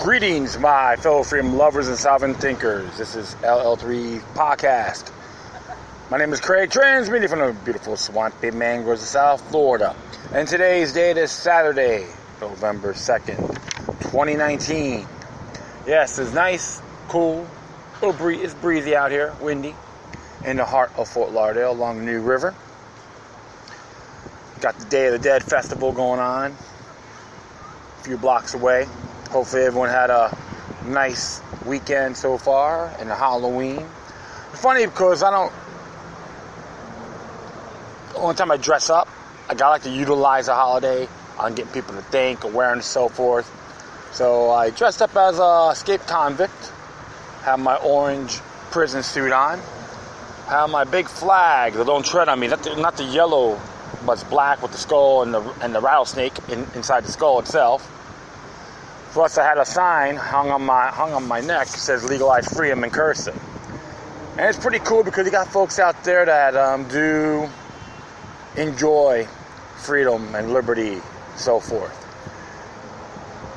Greetings, my fellow freedom lovers and sovereign thinkers. This is LL3 Podcast. My name is Craig, transmitting from the beautiful swampy mangroves of South Florida. And today's date is Saturday, November 2nd, 2019. Yes, it's nice, cool, it's breezy out here, windy, in the heart of Fort Lauderdale along the New River. Got the Day of the Dead festival going on a few blocks away. Hopefully everyone had a nice weekend so far and a Halloween. It's funny because the only time I dress up, I like to utilize a holiday on getting people to think, awareness, so forth. So I dressed up as a escaped convict, have my orange prison suit on, have my big flag, the Don't Tread on Me, not the yellow, but it's black with the skull and the rattlesnake inside the skull itself. Plus, I had a sign hung on my neck that says "Legalize Freedom" in cursive, and it's pretty cool because you got folks out there that do enjoy freedom and liberty, so forth.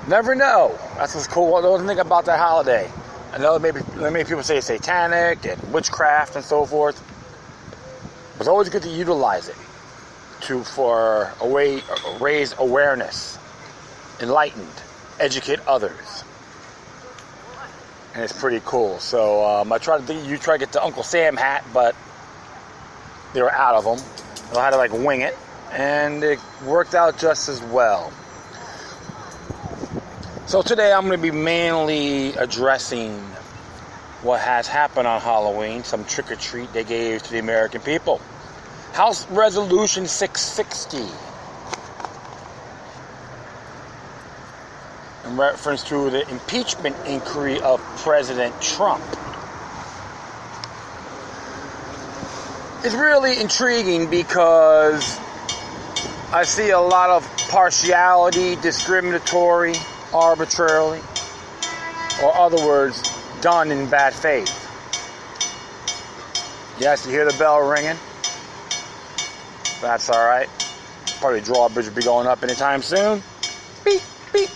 Never know. That's what's cool. The only thing about that holiday, I know many people say it's satanic and witchcraft and so forth, but it's always good to utilize it for raise awareness, enlightened. Educate others, and it's pretty cool. So I tried to get the Uncle Sam hat, but they were out of them. I had to wing it, and it worked out just as well. So today I'm going to be mainly addressing what has happened on Halloween, some trick or treat they gave to the American people. House Resolution 660. In reference to the impeachment inquiry of President Trump. It's really intriguing because I see a lot of partiality, discriminatory, arbitrarily, or other words, done in bad faith. Yes, you hear the bell ringing? That's alright. Probably drawbridge will be going up anytime soon. Beep, beep.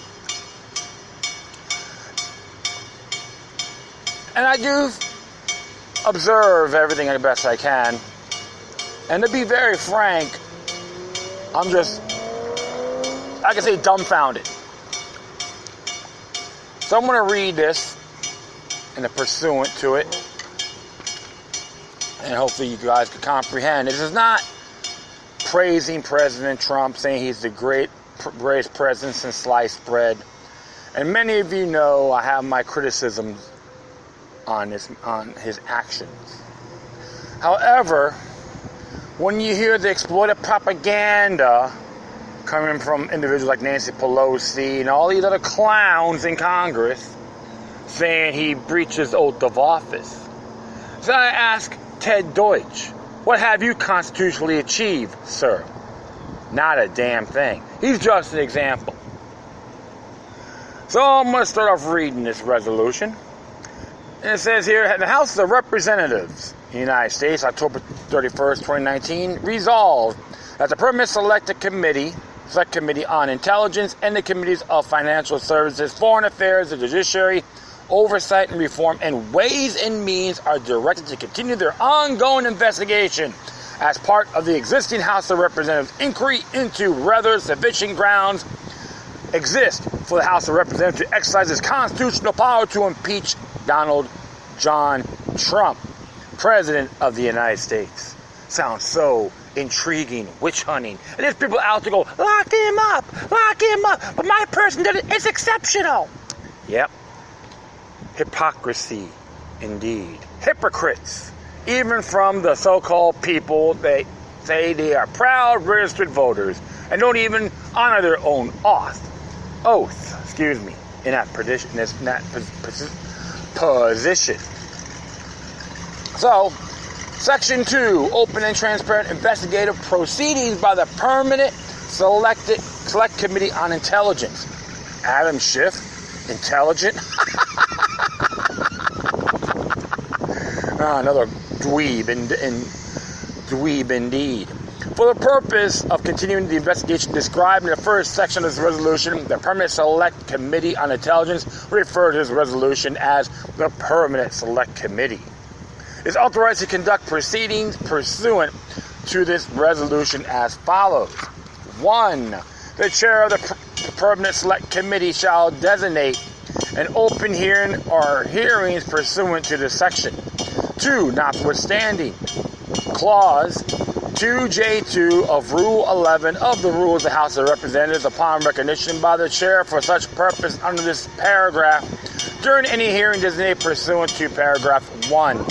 And I do observe everything the best I can. And to be very frank, I can say dumbfounded. So I'm going to read this in a pursuant to it. And hopefully you guys can comprehend. This is not praising President Trump, saying he's the greatest president since sliced bread. And many of you know I have my criticisms on his actions. However, when you hear the exploited propaganda coming from individuals like Nancy Pelosi and all these other clowns in Congress saying he breaches oath of office, so I ask Ted Deutsch, what have you constitutionally achieved, sir? Not a damn thing. He's just an example. So I'm going to start off reading this resolution. And it says here, the House of Representatives, United States, October 31st, 2019, resolved that the Permanent Select Committee on Intelligence and the Committees of Financial Services, Foreign Affairs, the Judiciary, Oversight and Reform, and Ways and Means are directed to continue their ongoing investigation as part of the existing House of Representatives inquiry into whether sufficient grounds exist for the House of Representatives to exercise its constitutional power to impeach Donald John Trump, President of the United States. Sounds so intriguing, witch hunting. And there's people out to go, lock him up, but my person did it, it's exceptional. Yep. Hypocrisy, indeed. Hypocrites. Even from the so-called people, they say they are proud registered voters and don't even honor their own oath, in that position. So, Section 2, open and transparent investigative proceedings by the Permanent Select Committee on Intelligence. Adam Schiff, intelligent? Another dweeb indeed. For the purpose of continuing the investigation described in the first section of this resolution, the Permanent Select Committee on Intelligence, referred to this resolution as the Permanent Select Committee, is authorized to conduct proceedings pursuant to this resolution as follows. 1. The chair of the Permanent Select Committee shall designate an open hearing or hearings pursuant to this section. 2. Notwithstanding Clause 2J2 of Rule 11 of the Rules of the House of Representatives, upon recognition by the chair for such purpose under this paragraph, during any hearing designated pursuant to paragraph 1.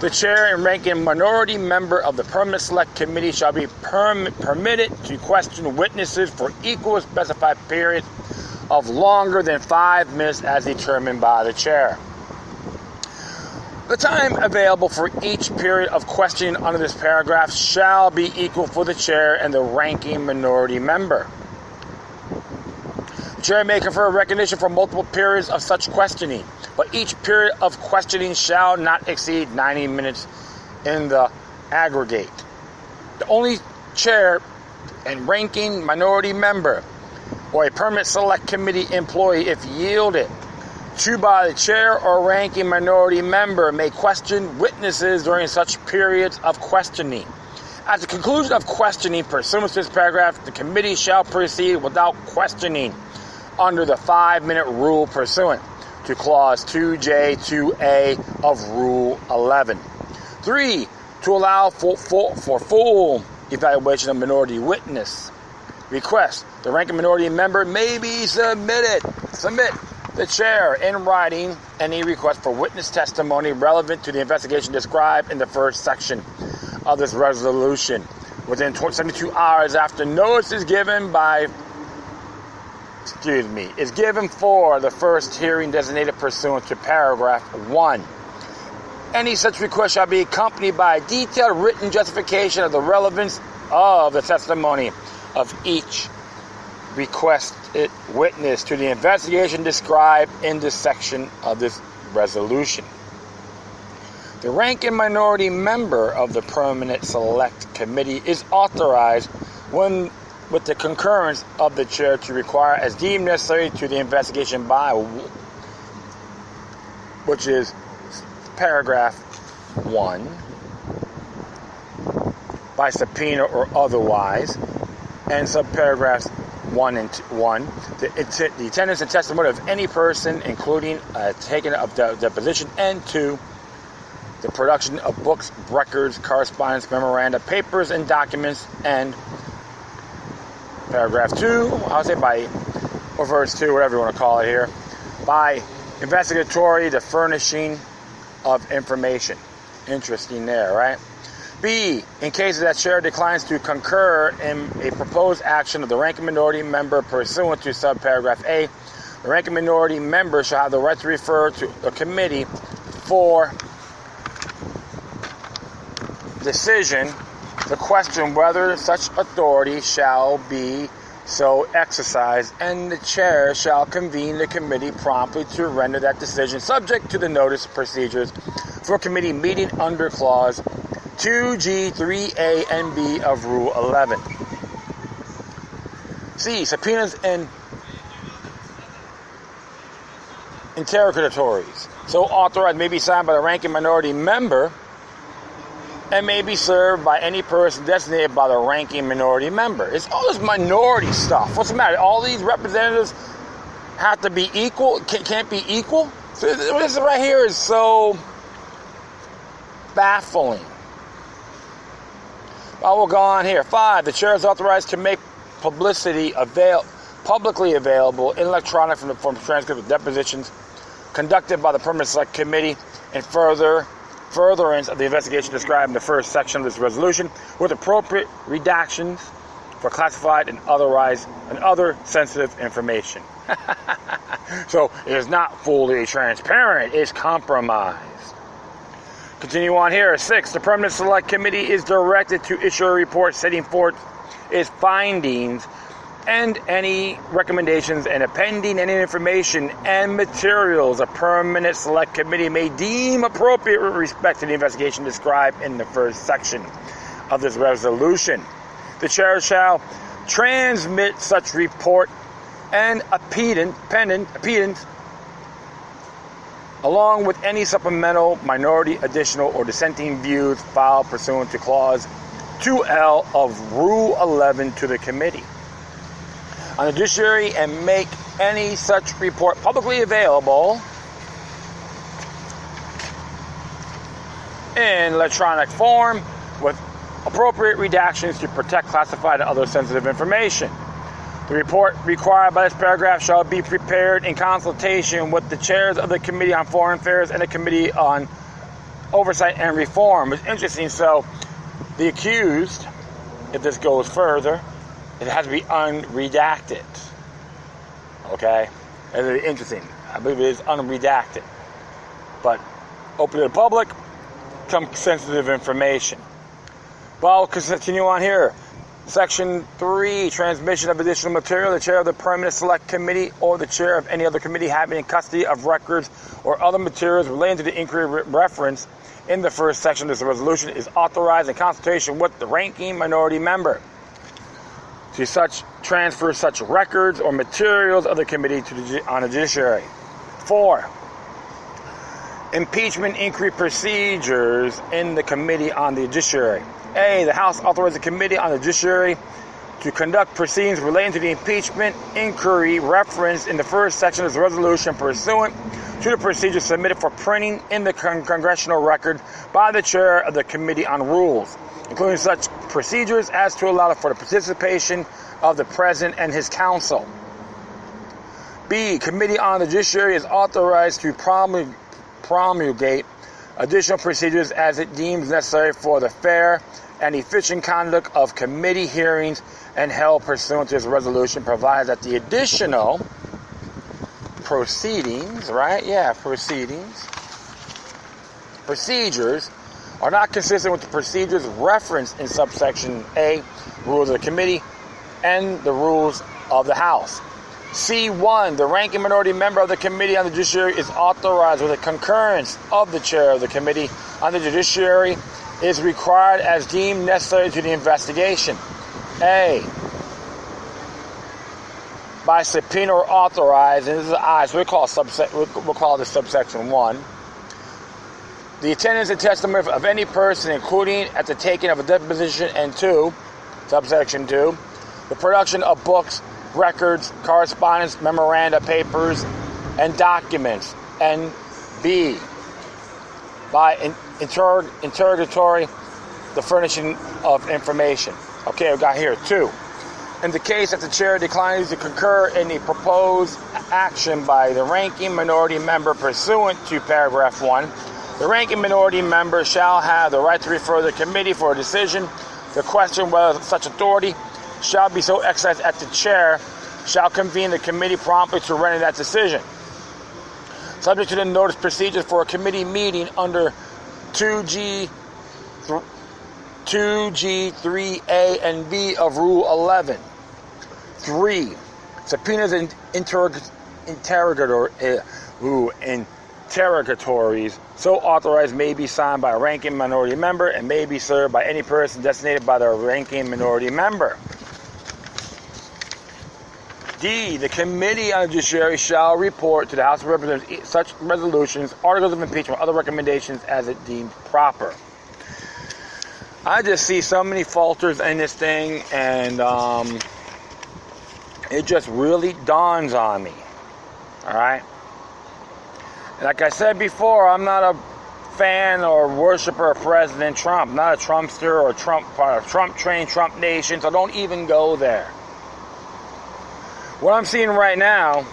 The chair and ranking minority member of the Permanent Select Committee shall be permitted to question witnesses for equal specified periods of longer than 5 minutes as determined by the chair. The time available for each period of questioning under this paragraph shall be equal for the chair and the ranking minority member. The chair may confer recognition for multiple periods of such questioning, but each period of questioning shall not exceed 90 minutes in the aggregate. The only chair and ranking minority member or a Permanent Select Committee employee, if yielded to by the chair or ranking minority member, may question witnesses during such periods of questioning. At the conclusion of questioning pursuant to this paragraph, the committee shall proceed without questioning under the 5-minute rule pursuant to Clause 2J2A of Rule 11. 3. To allow for full evaluation of minority witness requests, the ranking minority member may be submit the chair in writing any request for witness testimony relevant to the investigation described in the first section of this resolution within 72 hours after notice is given for the first hearing designated pursuant to paragraph 1. Any such request shall be accompanied by a detailed written justification of the relevance of the testimony of each requested witness to the investigation described in this section of this resolution. The ranking minority member of the Permanent Select Committee is authorized, when with the concurrence of the chair, to require as deemed necessary to the investigation by, which is paragraph 1, by subpoena or otherwise, and subparagraphs 1 and 1, the attendance and testimony of any person, including taking of deposition, and 2, the production of books, records, correspondence, memoranda, papers, and documents, and paragraph 2, I'll say by, or verse 2, whatever you want to call it here, by investigatory, the furnishing of information. Interesting there, right? B, in case that chair declines to concur in a proposed action of the ranking minority member pursuant to subparagraph A, the ranking minority member shall have the right to refer to the committee for decision the question whether such authority shall be so exercised, and the chair shall convene the committee promptly to render that decision, subject to the notice procedures for committee meeting under clause 2G, 3A, and B of Rule 11. C. Subpoenas and interrogatories, so authorized, may be signed by the ranking minority member and may be served by any person designated by the ranking minority member. It's all this minority stuff. What's the matter? All these representatives have to be equal? Can't be equal? So this right here is so baffling. I will go on here. 5. The chair is authorized to make publicly available in electronic form transcripts of depositions conducted by the Permanent Select Committee and furtherance of the investigation described in the first section of this resolution, with appropriate redactions for classified and other sensitive information. So it is not fully transparent, it's compromised. Continue on here. 6. The Permanent Select Committee is directed to issue a report setting forth its findings and any recommendations and appending any information and materials a Permanent Select Committee may deem appropriate with respect to the investigation described in the first section of this resolution. The chair shall transmit such report and appendant, along with any supplemental, minority, additional, or dissenting views filed pursuant to Clause 2L of Rule 11 to the Committee on the Judiciary, and make any such report publicly available in electronic form with appropriate redactions to protect classified and other sensitive information. The report required by this paragraph shall be prepared in consultation with the chairs of the Committee on Foreign Affairs and the Committee on Oversight and Reform. It's interesting. So the accused, if this goes further, it has to be unredacted. Okay? It's interesting. I believe it is unredacted. But open to the public, some sensitive information. Well, continue on here. Section 3, transmission of additional material. The chair of the Permanent Select Committee or the chair of any other committee having in custody of records or other materials relating to the inquiry reference in the first section of this resolution is authorized in consultation with the ranking minority member to transfer such records or materials of the committee on the judiciary. 4. Impeachment inquiry procedures in the Committee on the Judiciary. A. The House authorizes the Committee on the Judiciary to conduct proceedings relating to the impeachment inquiry referenced in the first section of the resolution pursuant to the procedures submitted for printing in the congressional record by the chair of the Committee on Rules, including such procedures as to allow for the participation of the President and his counsel. B. Committee on the Judiciary is authorized to promulgate additional procedures as it deems necessary for the fair and efficient conduct of committee hearings and held pursuant to this resolution, provided that the additional procedures are not consistent with the procedures referenced in subsection A, rules of the committee, and the rules of the House. C1, the ranking minority member of the Committee on the Judiciary is authorized with the concurrence of the chair of the Committee on the Judiciary is required as deemed necessary to the investigation. A, by subpoena or authorized, and this is I, so we'll call this subsection 1. The attendance and testimony of any person, including at the taking of a deposition, and 2, subsection 2, the production of books, records, correspondence, memoranda, papers, and documents. And B, by interrogatory, the furnishing of information. Okay, I've got here 2. In the case that the chair declines to concur in the proposed action by the ranking minority member pursuant to paragraph 1, the ranking minority member shall have the right to refer the committee for a decision. The question whether such authority shall be so exercised at the chair shall convene the committee promptly to render that decision. Subject to the notice procedures for a committee meeting under 2G, 3A and B of Rule 11. 3. Subpoenas and interrogatories so authorized may be signed by a ranking minority member and may be served by any person designated by the ranking minority member. D. The Committee on the Judiciary shall report to the House of Representatives such resolutions, articles of impeachment, or other recommendations as it deems proper. I just see so many falters in this thing, and it just really dawns on me. All right? And like I said before, I'm not a fan or worshiper of President Trump. I'm not a Trumpster or Trump train, Trump nation, so don't even go there. What I'm seeing right now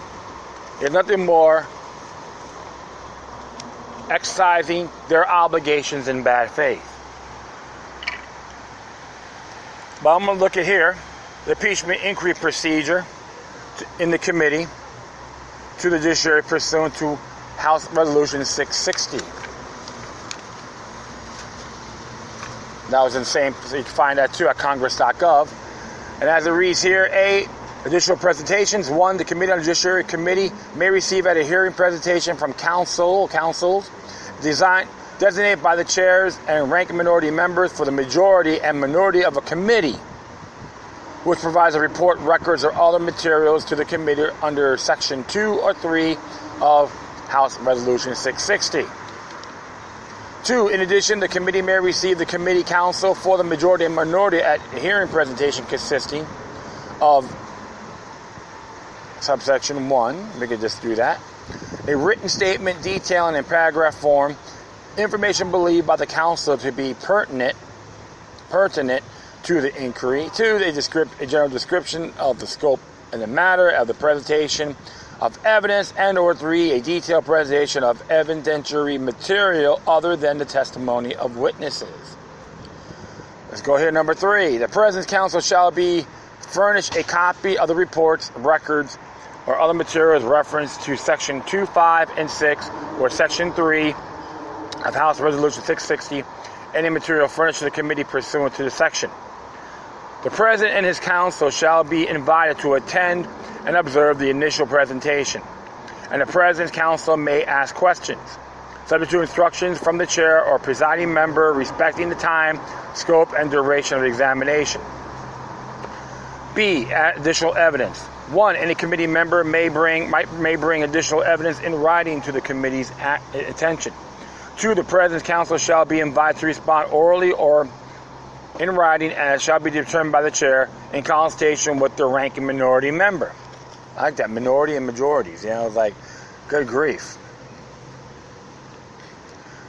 is nothing more exercising their obligations in bad faith. But I'm going to look at here, the impeachment inquiry procedure in the committee to the judiciary pursuant to House Resolution 660. That was in the same, so you can find that too at congress.gov. And as it reads here, A, additional presentations. 1, the Committee on the Judiciary Committee may receive at a hearing presentation from counsels designated by the chairs and ranking minority members for the majority and minority of a committee, which provides a report, records, or other materials to the committee under Section 2 or 3 of House Resolution 660. 2. In addition, the committee may receive the committee counsel for the majority and minority at a hearing presentation consisting of subsection 1. We could just do that. A written statement detailing in paragraph form information believed by the counsel to be pertinent to the inquiry. 2. A general description of the scope and the matter of the presentation of evidence, and or 3. A detailed presentation of evidentiary material other than the testimony of witnesses. Let's go here. Number 3. The President's counsel shall be furnished a copy of the reports, records, or other materials referenced to Section 2, 5, and 6, or Section 3 of House Resolution 660, any material furnished to the committee pursuant to the section. The President and his counsel shall be invited to attend and observe the initial presentation, and the President's counsel may ask questions, subject to instructions from the chair or presiding member respecting the time, scope, and duration of the examination. B. Additional evidence. 1. Any committee member may bring additional evidence in writing to the committee's attention. 2. The President's counsel shall be invited to respond orally or in writing, as shall be determined by the chair in consultation with the ranking minority member. I like that, minority and majorities. It's like, good grief.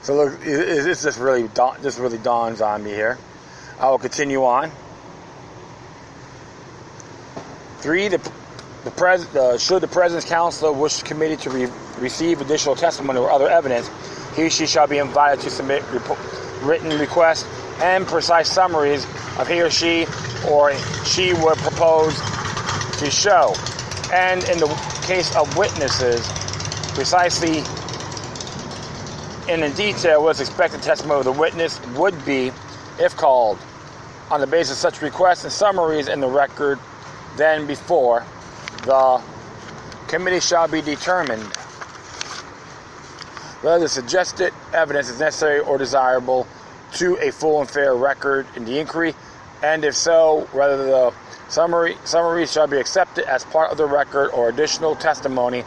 So look, this just really dawns on me here. I will continue on. 3. Should the President's counsel wish the committee to receive additional testimony or other evidence, he or she shall be invited to submit written requests and precise summaries of he or she would propose to show. And in the case of witnesses, precisely and in detail what is expected testimony of the witness would be, if called. On the basis of such requests and summaries in the record, then before the committee shall be determined whether the suggested evidence is necessary or desirable to a full and fair record in the inquiry, and if so, whether the summary shall be accepted as part of the record, or additional testimony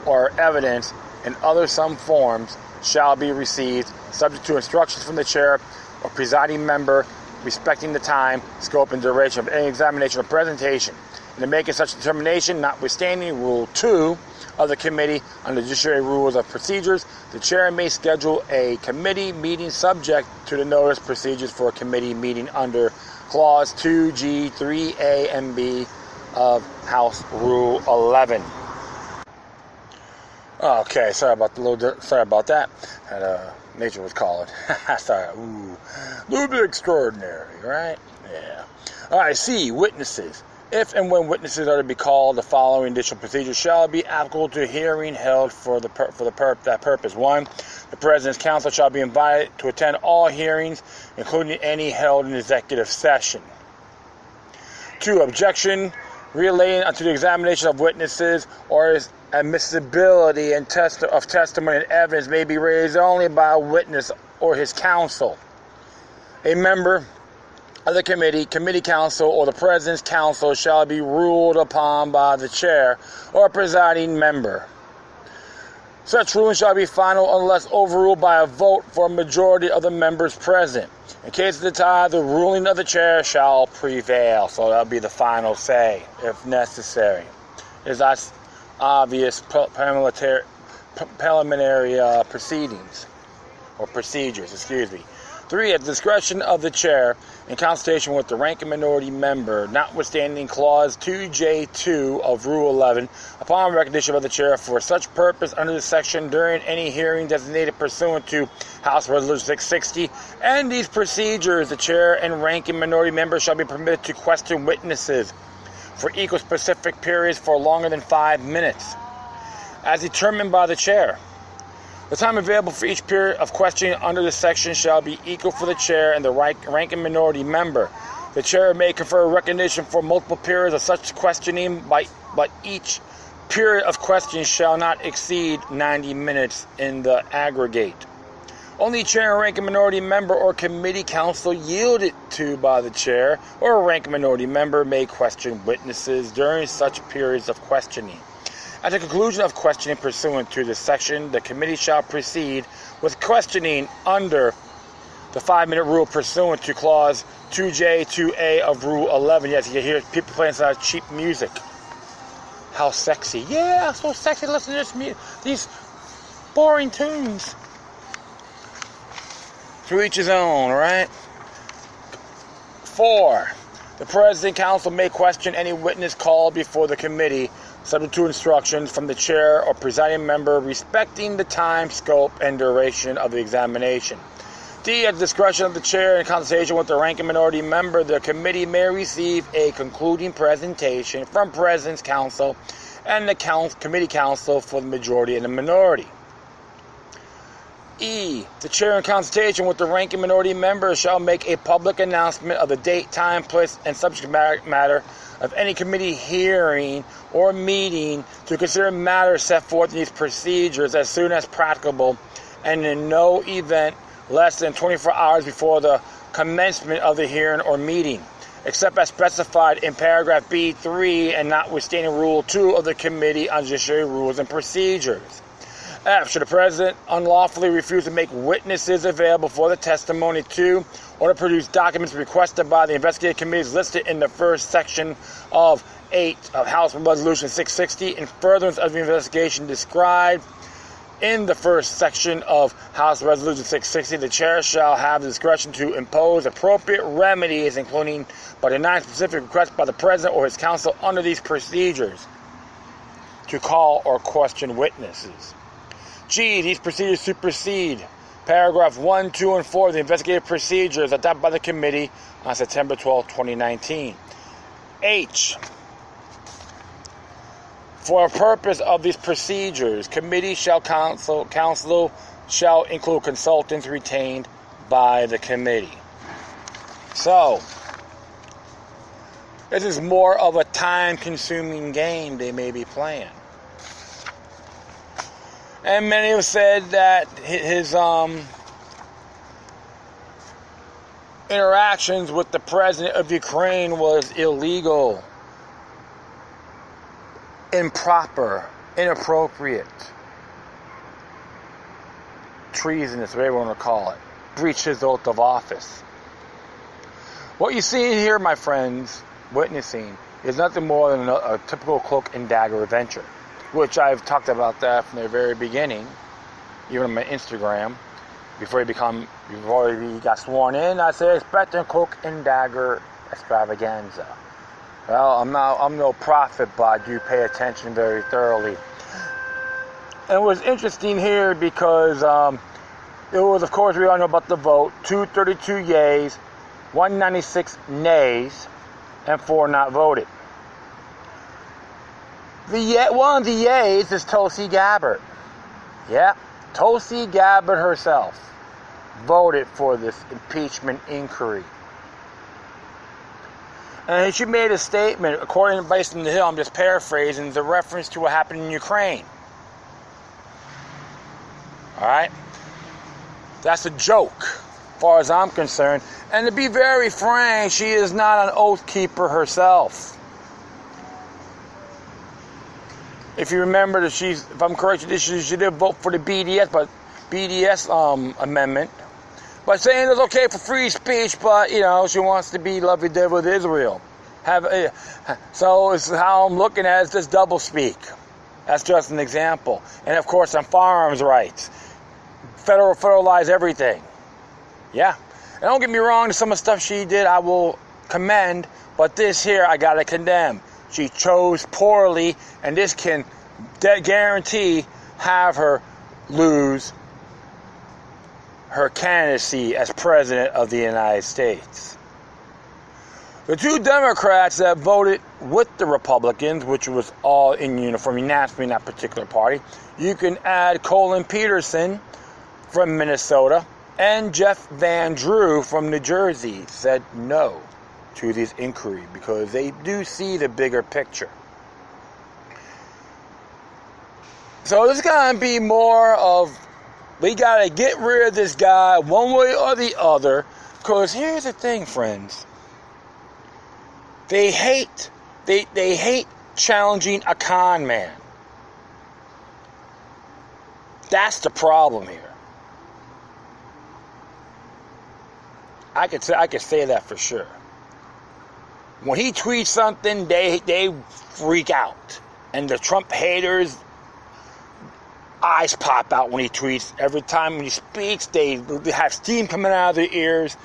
or evidence in some forms shall be received, subject to instructions from the chair or presiding member respecting the time, scope, and duration of any examination or presentation. And in making such determination, notwithstanding Rule 2 of the committee on the Judiciary Rules of Procedures, the chair may schedule a committee meeting subject to the notice procedures for a committee meeting under Clause 2G, 3A, and B of House Rule 11. Okay, sorry about that. Nature was calling. Sorry. Ooh, a little bit extraordinary, right? Yeah. All right. C. Witnesses. If and when witnesses are to be called, the following additional procedures shall be applicable to a hearing held for that purpose. 1. The President's counsel shall be invited to attend all hearings, including any held in executive session. 2. Objection relating to the examination of witnesses or his admissibility and of testimony and evidence may be raised only by a witness or his counsel. A member of the committee counsel, or the President's counsel shall be ruled upon by the chair or presiding member. Such ruling shall be final unless overruled by a vote for a majority of the members present. In case of the tie, the ruling of the chair shall prevail. So that'll be the final say, if necessary. It's obvious parliamentary proceedings, or procedures, 3. At the discretion of the chair, in consultation with the ranking minority member, notwithstanding Clause 2J2 of Rule 11, upon recognition of the chair for such purpose under this section during any hearing designated pursuant to House Resolution 660, and these procedures, the chair and ranking minority member shall be permitted to question witnesses for equal specific periods for longer than 5 minutes, as determined by the chair. The time available for each period of questioning under this section shall be equal for the chair and the ranking minority member. The chair may confer recognition for multiple periods of such questioning, but each period of questioning shall not exceed 90 minutes in the aggregate. Only chair and ranking minority member or committee counsel yielded to by the chair or a ranking minority member may question witnesses during such periods of questioning. At the conclusion of questioning pursuant to this section, the committee shall proceed with questioning under the 5-minute rule pursuant to Clause 2J, 2A of Rule 11. Yes, you can hear people playing some cheap music. How sexy. Yeah, so sexy. Listen to these boring tunes. To each his own, right? 4. The President Council may question any witness called before the committee, subject to instructions from the chair or presiding member respecting the time, scope, and duration of the examination. D. At the discretion of the chair in consultation with the ranking minority member, the committee may receive a concluding presentation from President's Counsel and the committee counsel for the majority and the minority. E. The chair in consultation with the ranking minority member shall make a public announcement of the date, time, place, and subject matter of any committee hearing or meeting to consider matters set forth in these procedures as soon as practicable and in no event less than 24 hours before the commencement of the hearing or meeting, except as specified in paragraph B3 and notwithstanding Rule 2 of the Committee on Judiciary Rules and Procedures. F. Should the President unlawfully refuse to make witnesses available for the testimony to or to produce documents requested by the investigative committees listed in the first section of 8 of House Resolution 660 in furtherance of the investigation described in the first section of House Resolution 660, the chair shall have the discretion to impose appropriate remedies, including but deny specific requests by the President or his counsel under these procedures to call or question witnesses. G. These procedures supersede paragraph 1, 2, and 4 of the investigative procedures adopted by the committee on September 12, 2019. H. For the purpose of these procedures, committee counsel shall include consultants retained by the committee. So, this is more of a time-consuming game they may be playing. And many have said that his interactions with the president of Ukraine was illegal, improper, inappropriate, treasonous, whatever you want to call it, breached his oath of office. What you see here, my friends, witnessing, is nothing more than a typical cloak and dagger adventure, which I've talked about that from the very beginning, even on my Instagram. Before he got sworn in, I said, expect a cloak and dagger extravaganza. Well, I'm no prophet, but I do pay attention very thoroughly. And it was interesting here because it was, of course, we all know about the vote, 232 yays, 196 nays, and 4 not voted. One of the yays is Tulsi Gabbard. Yeah, Tulsi Gabbard herself voted for this impeachment inquiry. And she made a statement, based on the Hill, I'm just paraphrasing, the reference to what happened in Ukraine. Alright? That's a joke, as far as I'm concerned. And to be very frank, she is not an oath keeper herself. If you remember that if I'm correct, she did vote for the BDS amendment, by saying it's okay for free speech, but she wants to be lovey-dovey with Israel. So it's how I'm looking at it, this double speak. That's just an example. And of course, on firearms rights, federalize everything. Yeah. And don't get me wrong, some of the stuff she did I will commend, but this here I gotta condemn. She chose poorly, and this can guarantee have her lose her candidacy as President of the United States. The 2 Democrats that voted with the Republicans, which was all in uniform, unanimously in that particular party, you can add Colin Peterson from Minnesota and Jeff Van Drew from New Jersey, said no to this inquiry because they do see the bigger picture. So this is going to be more of We got to get rid of this guy one way or the other. Because here's the thing, friends. They hate challenging a con man. That's the problem here. I could say that for sure. When he tweets something, they freak out. And the Trump haters' eyes pop out when he tweets. Every time when he speaks, they have steam coming out of their ears.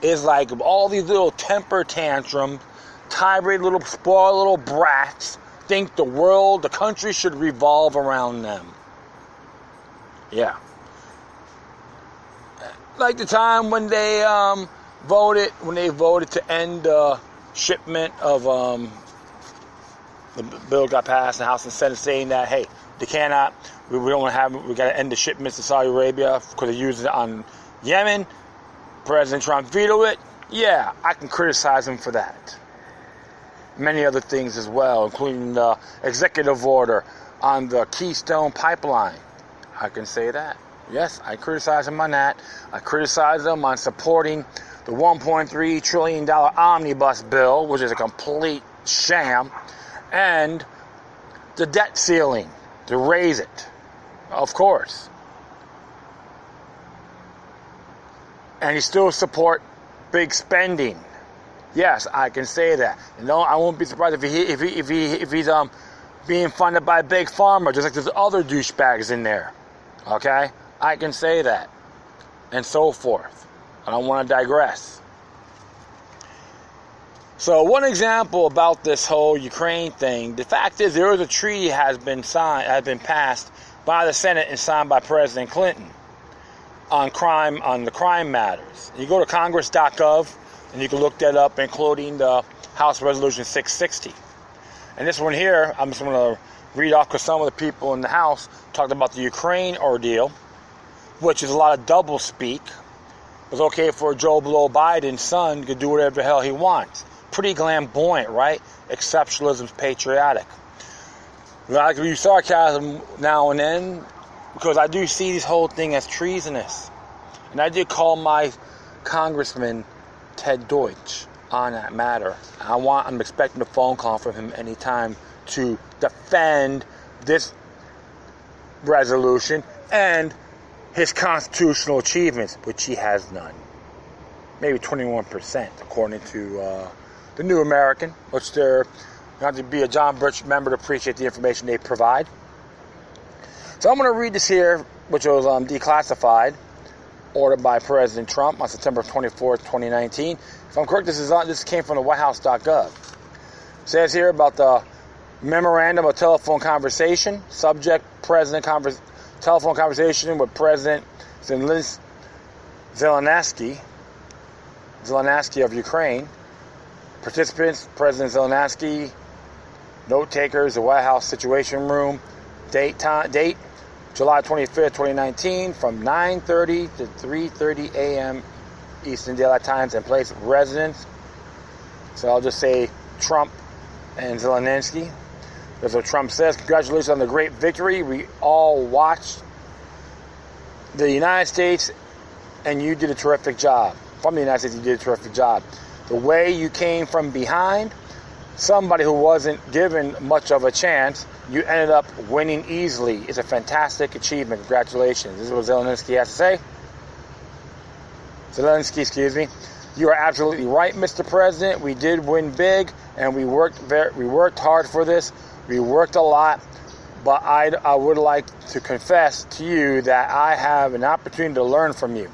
It's like all these little temper tantrums, tirade little spoiled little brats think the world, the country should revolve around them. Yeah. Like the time when they voted to end shipment of the bill got passed in the House and Senate saying that, hey, we got to end the shipments to Saudi Arabia because they're using it on Yemen. President Trump vetoed it. Yeah, I can criticize him for that. Many other things as well, including the executive order on the Keystone Pipeline. I can say that. Yes, I criticize him on that. I criticize him on supporting the $1.3 trillion omnibus bill, which is a complete sham, and the debt ceiling, to raise it, of course. And he still support big spending. Yes, I can say that. No, I won't be surprised if he's being funded by Big Pharma, just like there's other douchebags in there. Okay, I can say that, and so forth. I don't want to digress. So one example about this whole Ukraine thing, the fact is there was a treaty has been passed by the Senate and signed by President Clinton on the crime matters. You go to congress.gov and you can look that up, including the House Resolution 660. And this one here, I'm just going to read off because some of the people in the House talked about the Ukraine ordeal, which is a lot of double speak. It's okay for Joe Blow Biden's son to do whatever the hell he wants. Pretty flamboyant, right? Exceptionalism's patriotic. I can use sarcasm now and then because I do see this whole thing as treasonous. And I did call my congressman Ted Deutsch on that matter. I'm expecting a phone call from him anytime to defend this resolution and his constitutional achievements, which he has none. Maybe 21%, according to the New American, which they're not to be a John Birch member to appreciate the information they provide. So I'm going to read this here, which was declassified, ordered by President Trump on September 24th, 2019. If I'm correct, this came from the WhiteHouse.gov. It says here about the memorandum of telephone conversation, subject telephone conversation with President Zelensky of Ukraine. Participants, President Zelensky, note takers, the White House Situation Room, date July 25th, 2019, from 9:30 to 3:30 a.m. Eastern Daylight Times, and place of residence. So I'll just say Trump and Zelensky. That's what Trump says. Congratulations on the great victory. We all watched the United States, and you did a terrific job. From the United States, you did a terrific job. The way you came from behind, somebody who wasn't given much of a chance, you ended up winning easily. It's a fantastic achievement. Congratulations. This is what Zelensky has to say. Zelensky, excuse me. You are absolutely right, Mr. President. We did win big, and we worked hard for this. We worked a lot, but I would like to confess to you that I have an opportunity to learn from you.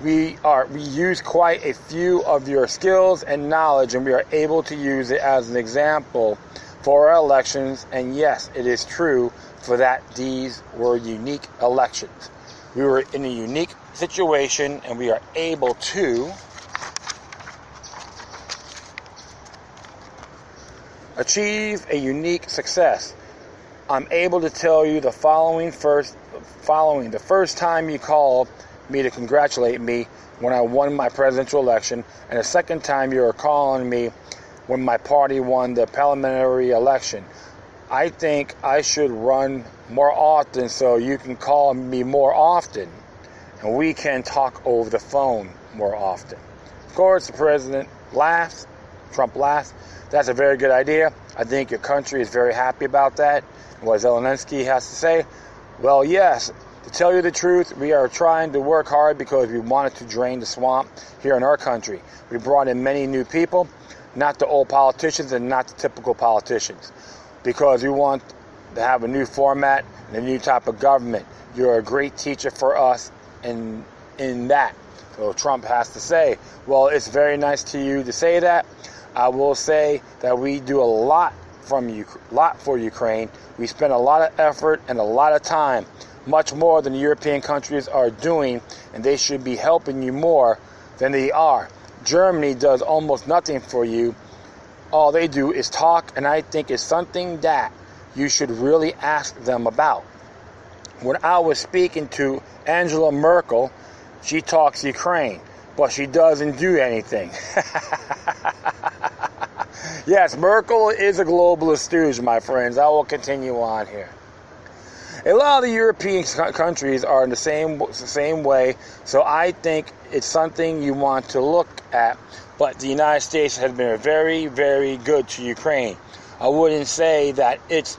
We use quite a few of your skills and knowledge, and we are able to use it as an example for our elections. And yes, it is true for that these were unique elections. We were in a unique situation, and we are able to achieve a unique success. I'm able to tell you the following: the first time you called me to congratulate me when I won my presidential election, and the second time you're calling me when my party won the parliamentary election. I think I should run more often so you can call me more often. and we can talk over the phone more often. Of course, the president laughs. Trump laughs. That's a very good idea. I think your country is very happy about that. And what Zelensky has to say, well, yes, to tell you the truth, we are trying to work hard because we wanted to drain the swamp here in our country. We brought in many new people, not the old politicians and not the typical politicians, because we want to have a new format and a new type of government. You're a great teacher for us in that. So Trump has to say, well, it's very nice to you to say that. I will say that we do a lot for Ukraine. We spend a lot of effort and a lot of time, much more than the European countries are doing, and they should be helping you more than they are. Germany does almost nothing for you. All they do is talk, and I think it's something that you should really ask them about. When I was speaking to Angela Merkel, she talks Ukraine, but she doesn't do anything. Yes, Merkel is a globalist stooge, my friends. I will continue on here. A lot of the European countries are in the same way, so I think it's something you want to look at. But the United States has been very, very good to Ukraine. I wouldn't say that it's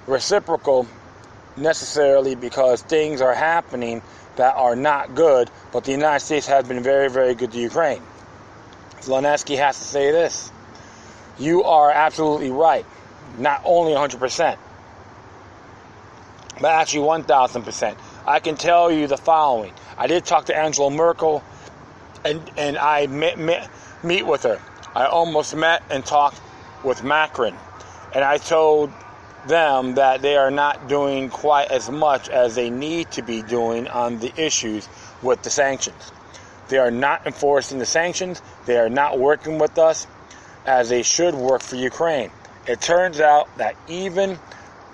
reciprocal necessarily because things are happening that are not good, but the United States has been very, very good to Ukraine. Zelensky has to say this. You are absolutely right. Not only 100%, but actually 1,000%. I can tell you the following. I did talk to Angela Merkel, and I meet with her. I almost met and talked with Macron, and I told them that they are not doing quite as much as they need to be doing on the issues with the sanctions. They are not enforcing the sanctions. They are not working with us as they should work for Ukraine. It turns out that even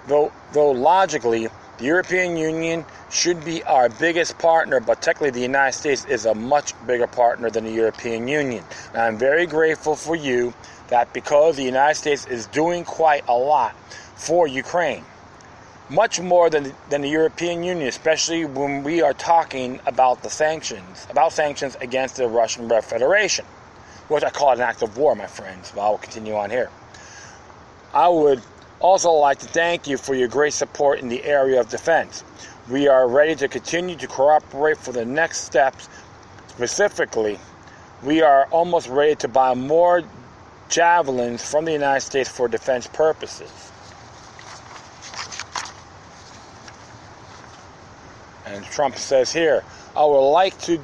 though logically the European Union should be our biggest partner, but technically the United States is a much bigger partner than the European Union. And I'm very grateful for you that because the United States is doing quite a lot for Ukraine, much more than the European Union, especially when we are talking about sanctions against the Russian Federation, which I call it an act of war, my friends. But I will continue on here. I would also like to thank you for your great support in the area of defense. We are ready to continue to cooperate for the next steps. Specifically, we are almost ready to buy more javelins from the United States for defense purposes. And Trump says here, I would like you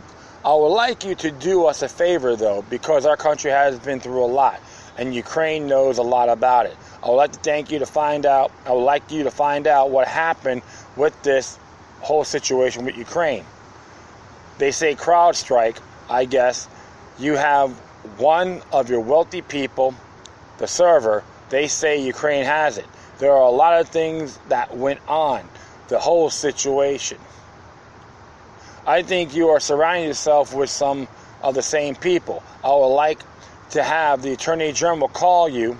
to do us a favor, though, because our country has been through a lot, and Ukraine knows a lot about it. I would like you to find out what happened with this whole situation with Ukraine. They say CrowdStrike, I guess. You have one of your wealthy people, the server, they say Ukraine has it. There are a lot of things that went on, the whole situation. I think you are surrounding yourself with some of the same people. I would like to have the Attorney General call you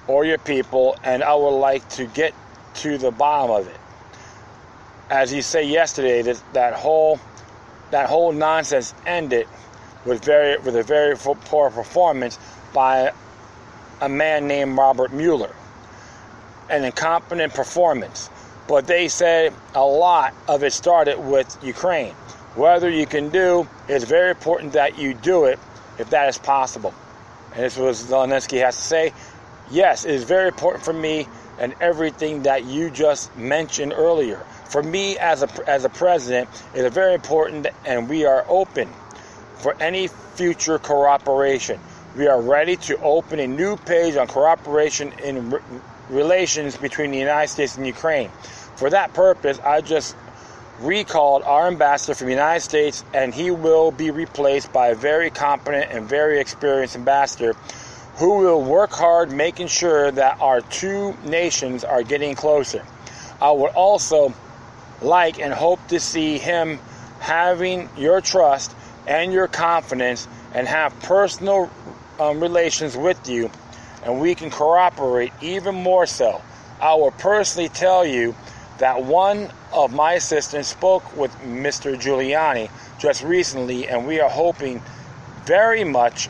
or your people, and I would like to get to the bottom of it. As you say yesterday, that whole nonsense ended with a very poor performance by a man named Robert Mueller, an incompetent performance. But they said a lot of it started with Ukraine. Whether you can do, it's very important that you do it if that is possible. And this was Zelensky has to say. Yes, it is very important for me and everything that you just mentioned earlier. For me as a president, it is very important, and we are open for any future cooperation. We are ready to open a new page on cooperation in relations between the United States and Ukraine. For that purpose, I just recalled our ambassador from the United States, and he will be replaced by a very competent and very experienced ambassador who will work hard making sure that our two nations are getting closer. I would also like and hope to see him having your trust and your confidence and have personal relations with you, and we can cooperate even more so. I will personally tell you that one of my assistants spoke with Mr. Giuliani just recently, and we are hoping very much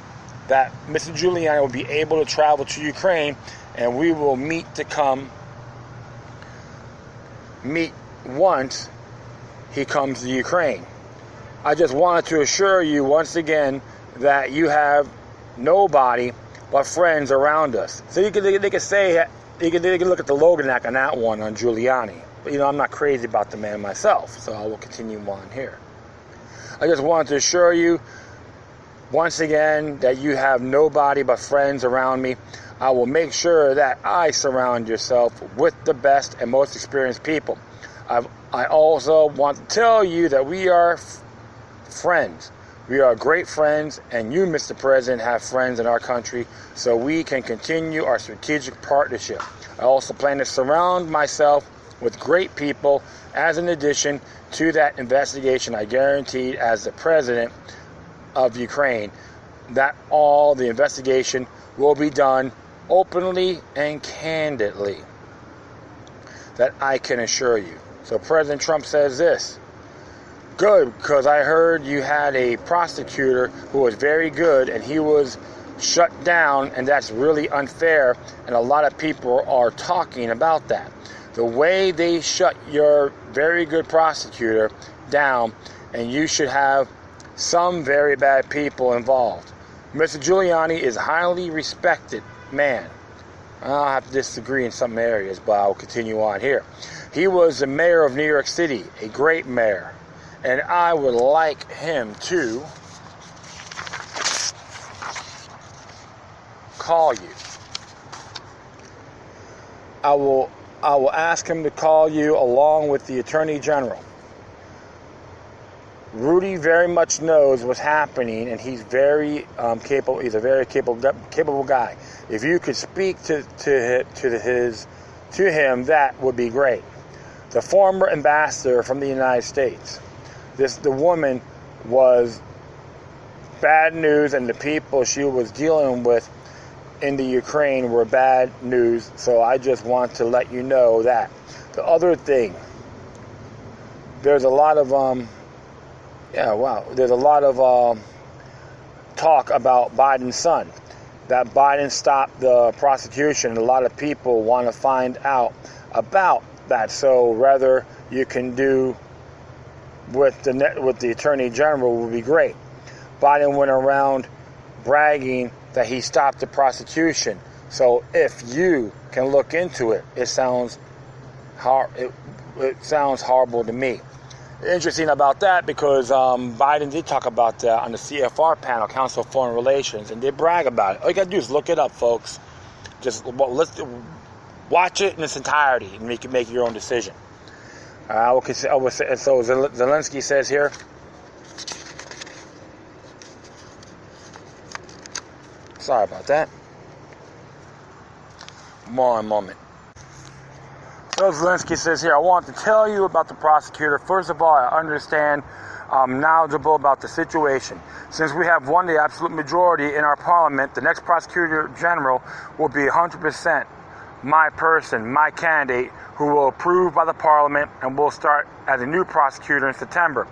that Mr. Giuliani will be able to travel to Ukraine, and we will meet once he comes to Ukraine. I just wanted to assure you once again that you have nobody but friends around us. So they could say, they can look at the Logan Act on that one, on Giuliani. But, I'm not crazy about the man myself, so I will continue on here. I just wanted to assure you once again that you have nobody but friends around me. I will make sure that I surround yourself with the best and most experienced people. I also want to tell you that we are friends. We are great friends, and you, Mr. President, have friends in our country, so we can continue our strategic partnership. I also plan to surround myself with great people as an addition to that investigation I guaranteed as the president of Ukraine, that all the investigation will be done openly and candidly. That I can assure you. So President Trump says this: good, because I heard you had a prosecutor who was very good and he was shut down, and that's really unfair, and a lot of people are talking about that. The way they shut your very good prosecutor down, and you should have some very bad people involved. Mr. Giuliani is a highly respected man. I'll have to disagree in some areas, but I'll continue on here. He was the mayor of New York City, a great mayor, and I would like him to call you. I will ask him to call you along with the Attorney General. Rudy very much knows what's happening, and he's very capable. He's a very capable guy. If you could speak to him, that would be great. The former ambassador from the United States. The woman was bad news, and the people she was dealing with in the Ukraine were bad news. So I just want to let you know that. The other thing, there's a lot of there's a lot of talk about Biden's son. That Biden stopped the prosecution. A lot of people want to find out about that. So rather you can do with the Attorney General would be great. Biden went around bragging that he stopped the prosecution. So if you can look into it, it sounds horrible to me. Interesting about that, because Biden did talk about that on the CFR panel, Council of Foreign Relations, and they brag about it. All you got to do is look it up, folks. Let's watch it in its entirety and make your own decision. So Zelensky says here, sorry about that. One moment. So Zelensky says here, I want to tell you about the prosecutor. First of all, I understand, I'm knowledgeable about the situation. Since we have won the absolute majority in our parliament, the next prosecutor general will be 100% my person, my candidate, who will approve by the parliament and will start as a new prosecutor in September.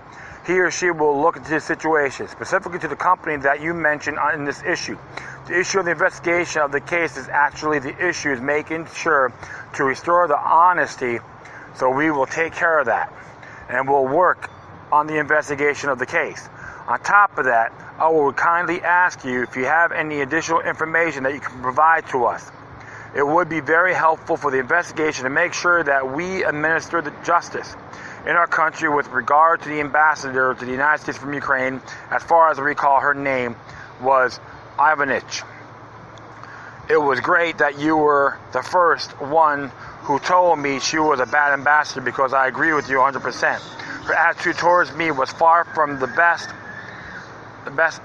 He or she will look into the situation, specifically to the company that you mentioned in this issue. The issue of the investigation of the case is actually the issue is making sure to restore the honesty, so we will take care of that, and we'll work on the investigation of the case. On top of that, I will kindly ask you if you have any additional information that you can provide to us. It would be very helpful for the investigation to make sure that we administer the justice in our country with regard to the ambassador to the United States from Ukraine. As far as I recall, her name was Ivanich. It was great that you were the first one who told me she was a bad ambassador, because I agree with you 100%. Her attitude towards me was far from the best,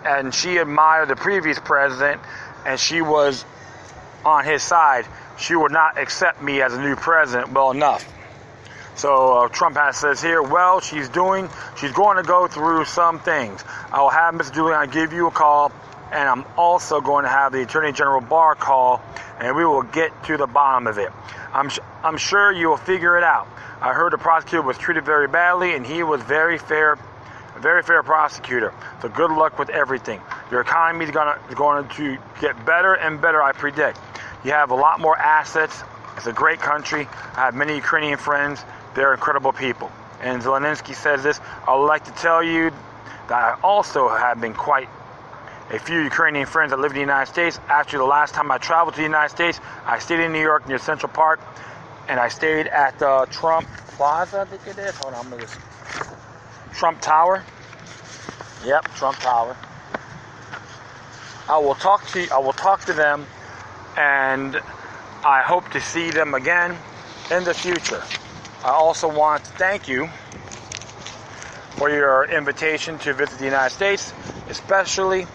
and she admired the previous president, and she was on his side. She would not accept me as a new president well enough. So Trump says here, well, she's going to go through some things. I will have Mr. Giuliani give you a call, and I'm also going to have the Attorney General Barr call, and we will get to the bottom of it. I'm sure you will figure it out. I heard the prosecutor was treated very badly, and he was very fair prosecutor. So good luck with everything. Your economy is going to get better and better, I predict. You have a lot more assets. It's a great country. I have many Ukrainian friends. They're incredible people. And Zelensky says this: I would like to tell you that I also have been quite a few Ukrainian friends that live in the United States. Actually, the last time I traveled to the United States, I stayed in New York near Central Park, and I stayed at the Trump Plaza, I think it is. Hold on, I'm going to Trump Tower. Yep, Trump Tower. I will talk to them, and I hope to see them again in the future. I also want to thank you for your invitation to visit the United States, specifically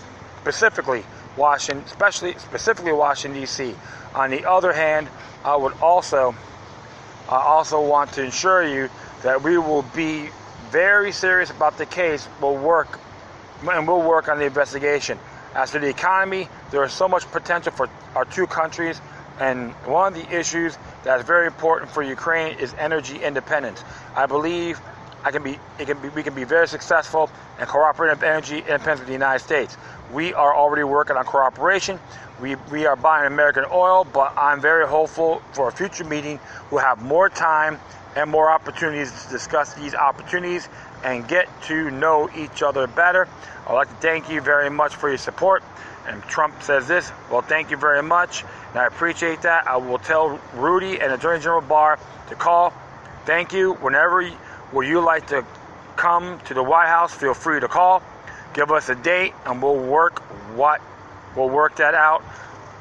Washington, D.C. On the other hand, I also want to ensure you that we will be very serious about the case. We'll work on the investigation. As for the economy, there is so much potential for our two countries, and one of the issues that is very important for Ukraine is energy independence. I believe we can be very successful and cooperative energy independence with the United States. We are already working on cooperation. We are buying American oil, but I'm very hopeful for a future meeting we'll have more time and more opportunities to discuss these opportunities and get to know each other better. I'd like to thank you very much for your support. And Trump says this: well, thank you very much, and I appreciate that. I will tell Rudy and Attorney General Barr to call. Thank you. Whenever you like to come to the White House, feel free to call. Give us a date, and we'll work that out.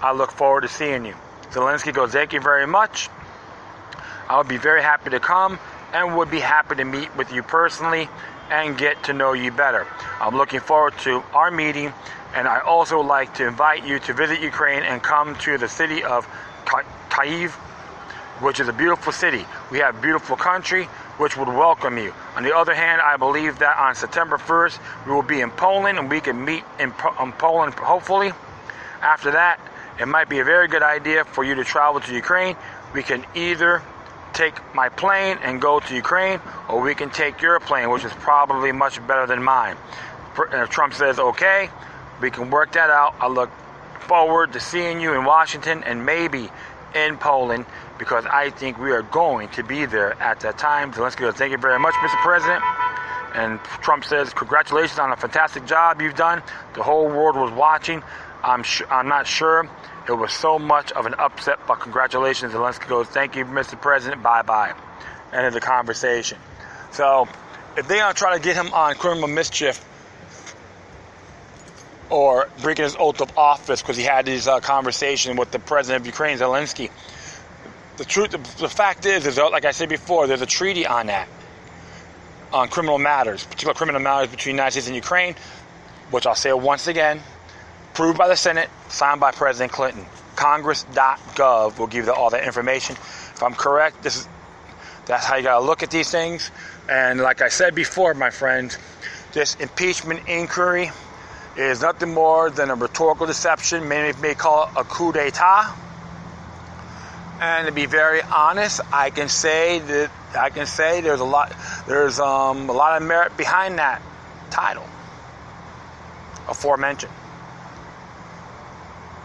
I look forward to seeing you. Zelensky goes, thank you very much. I would be very happy to come and would be happy to meet with you personally and get to know you better. I'm looking forward to our meeting, and I also would like to invite you to visit Ukraine and come to the city of Kyiv, which is a beautiful city. We have a beautiful country which would welcome you. On the other hand, I believe that on September 1st, we will be in Poland, and we can meet in Poland hopefully. After that, it might be a very good idea for you to travel to Ukraine. We can either take my plane and go to Ukraine, or we can take your plane, which is probably much better than mine. If Trump says okay, we can work that out. I look forward to seeing you in Washington and maybe in Poland, because I think we are going to be there at that time. So let's go. Thank you very much, Mr. President. And Trump says, congratulations on a fantastic job you've done. The whole world was watching. I'm not sure it was so much of an upset, but congratulations. Zelensky goes, thank you, Mr. President. Bye-bye. End of the conversation. So if they are trying to get him on criminal mischief or breaking his oath of office because he had this conversation with the president of Ukraine, Zelensky, the fact is, like I said before, there's a treaty on that, on criminal matters, particular criminal matters between the United States and Ukraine, which I'll say once again, approved by the Senate, signed by President Clinton. Congress.gov will give you all that information. If I'm correct, that's how you got to look at these things. And like I said before, my friends, this impeachment inquiry is nothing more than a rhetorical deception. Many may call it a coup d'etat. And to be very honest, I can say there's a lot of merit behind that title, aforementioned.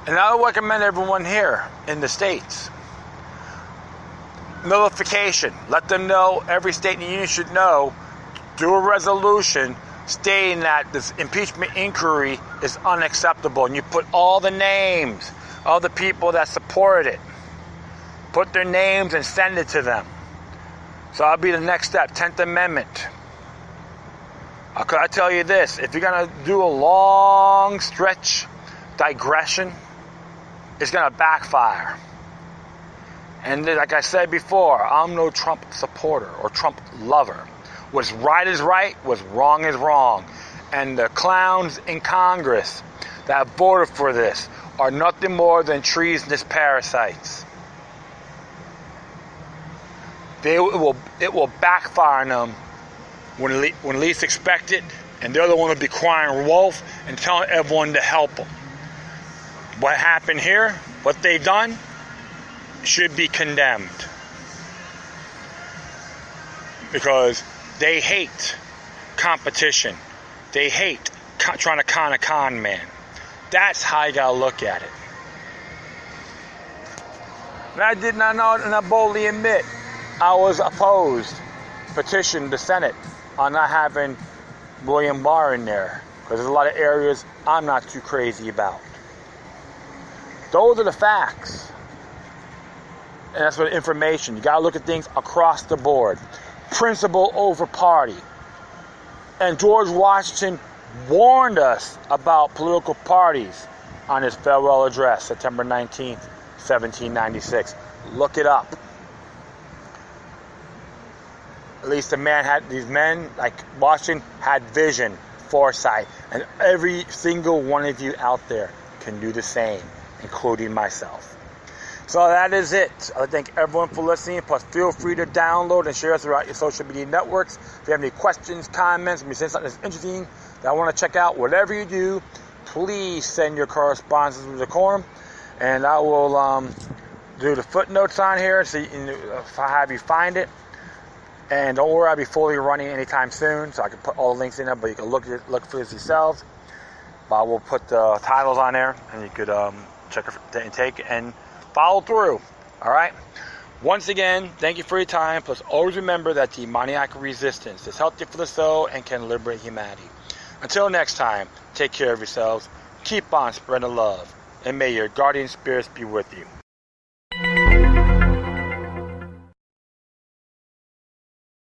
And I would recommend everyone here in the States, notification. Let them know, every state in the union should know, do a resolution stating that this impeachment inquiry is unacceptable. And you put all the names of the people that supported it. Put their names and send it to them. So that'll be the next step, 10th Amendment. I tell you this, if you're going to do a long stretch digression, it's going to backfire. And like I said before, I'm no Trump supporter or Trump lover. What's right is right, what's wrong is wrong. And the clowns in Congress that voted for this are nothing more than treasonous parasites. It will backfire on them when least expected, and they're the one who'll be crying wolf and telling everyone to help them. What happened here, what they've done, should be condemned because they hate competition. They hate trying to con a con man. That's how you gotta look at it. And I did not know, and I boldly admit, I was opposed, petitioned the Senate on not having William Barr in there, because there's a lot of areas I'm not too crazy about. Those are the facts. And that's what information. You gotta look at things across the board. Principle over party. And George Washington warned us about political parties on his farewell address, September 19th, 1796. Look it up. At least these men like Washington had vision, foresight, and every single one of you out there can do the same, including myself. So that is it. I thank everyone for listening. Plus, feel free to download and share us throughout your social media networks. If you have any questions, comments, if you say something that's interesting that I want to check out, whatever you do, please send your correspondence with decorum, and I will do the footnotes on here so if I have you find it. And don't worry, I'll be fully running anytime soon, so I can put all the links in there, but you can look for this yourselves. But I will put the titles on there, and you could check it and take and follow through. All right? Once again, thank you for your time. Plus, always remember that demoniac resistance is healthy for the soul and can liberate humanity. Until next time, take care of yourselves. Keep on spreading love. And may your guardian spirits be with you.